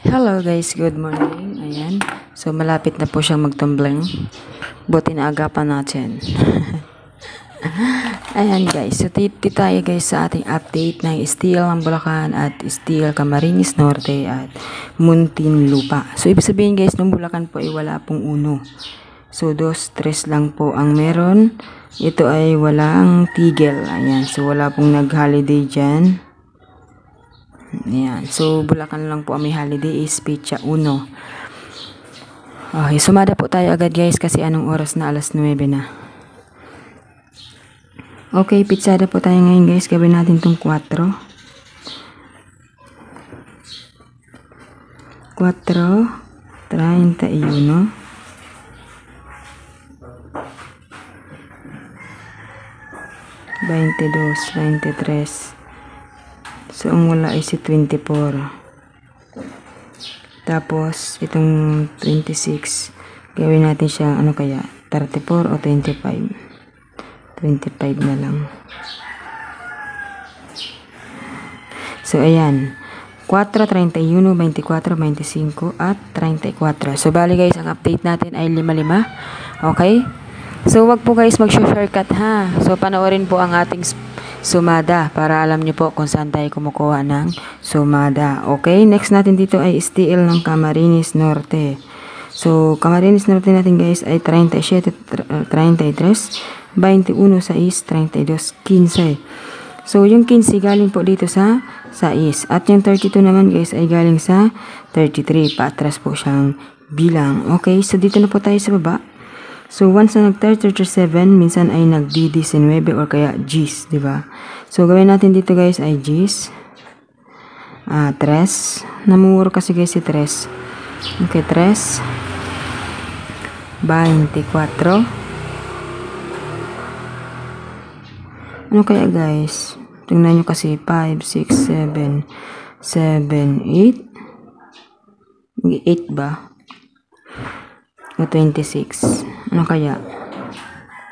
Hello guys, good morning. Ayan. So malapit na po siyang magtumbling. Buti na agapan natin. Ayan guys. So dito tayo guys sa ating update ng Steel ng Bulacan at Steel Camarines Norte at Muntinlupa. So ibig sabihin guys, nung Bulacan po ay wala pong uno. So 2, 3 lang po ang meron. Ito ay walang tigil. Ayan. So wala pong nag-holiday dyan. Ayan. So, Bulacan lang po ang may holiday is Pecha 1. Okay, sumada po tayo agad guys kasi anong oras na? Alas 9 na. Okay, pitsada po tayo ngayon guys. Gawin natin itong 4. 4:31. 22, 23. So, ang wala ay si 24. Tapos, itong 26. Gawin natin siya, ano kaya? 34 o 25? 25 na lang. So, ayan. 4, 31, 24, 25, at 34. So, bali guys, ang update natin ay 5-5. Okay? So, wag po guys mag-shortcut ha. So, panoorin po ang ating sumada para alam niyo po kung saan tayo kumukuha ng sumada. Okay, next natin dito ay Steel ng Camarines Norte. So, Camarines Norte natin guys ay 37, 33, 21, 6, 32, 15. So, yung 15 galing po dito sa 6. At yung 32 naman guys ay galing sa 33. Patras po siyang bilang. Okay, so dito na po tayo sa baba. So, once na nag-37, minsan ay nag-D19 or kaya Gs, di ba? So, gawin natin dito guys ay Gs. 3. Namumuro kasi guys si 3. Okay, 3. 24. Ano kaya guys? Tingnan nyo kasi 5, 6, 7, 7, 8. 8 ba? O 26. Ano kaya?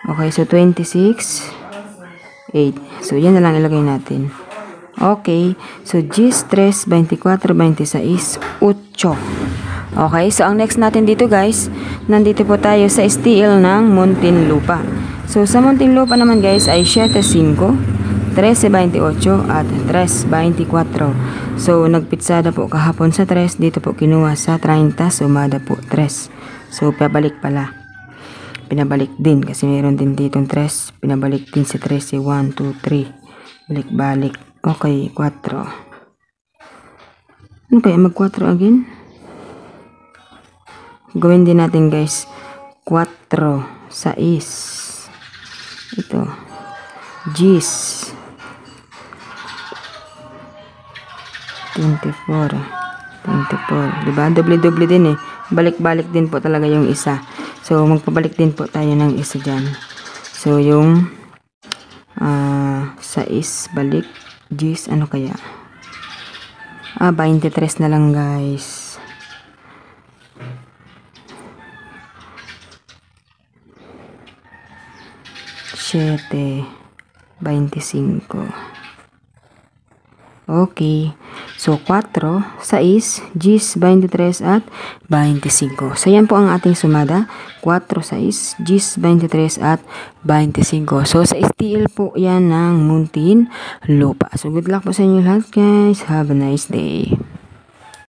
Okay, so 26, 8. So, yan na lang ilagay natin. Okay, so 10, 3, 24, 26, 8. Okay, so ang next natin dito guys, nandito po tayo sa Steel ng Muntinlupa. So, sa Muntinlupa naman guys ay 7, 5, 13, 28, at 3, 24. So, nagpitsada po kahapon sa 3, dito po kinuha sa 30, sumada po 3. So, pabalik pala. Pinabalik din kasi meron din ditong 3. Pinabalik din si 3. 1, 2, 3. Balik-balik. Okay, 4. Ano kaya? Mag-4 again? Gawin din natin guys. 4, 6. Ito. Gs. 24. 24. Diba? Doble-doble din eh. Balik-balik din po talaga yung isa. So, magpabalik din po tayo ng isa dyan. So, yung 6 balik. Gs, ano kaya? 23 na lang guys. Siete, 25. Okay. So, 4, 6, Gs, 23, at 25. So, yan po ang ating sumada. 4, 6, Gs, 23, at 25. So, sa Steel po yan ng Muntinlupa. So, good luck po sa inyo lahat guys. Have a nice day.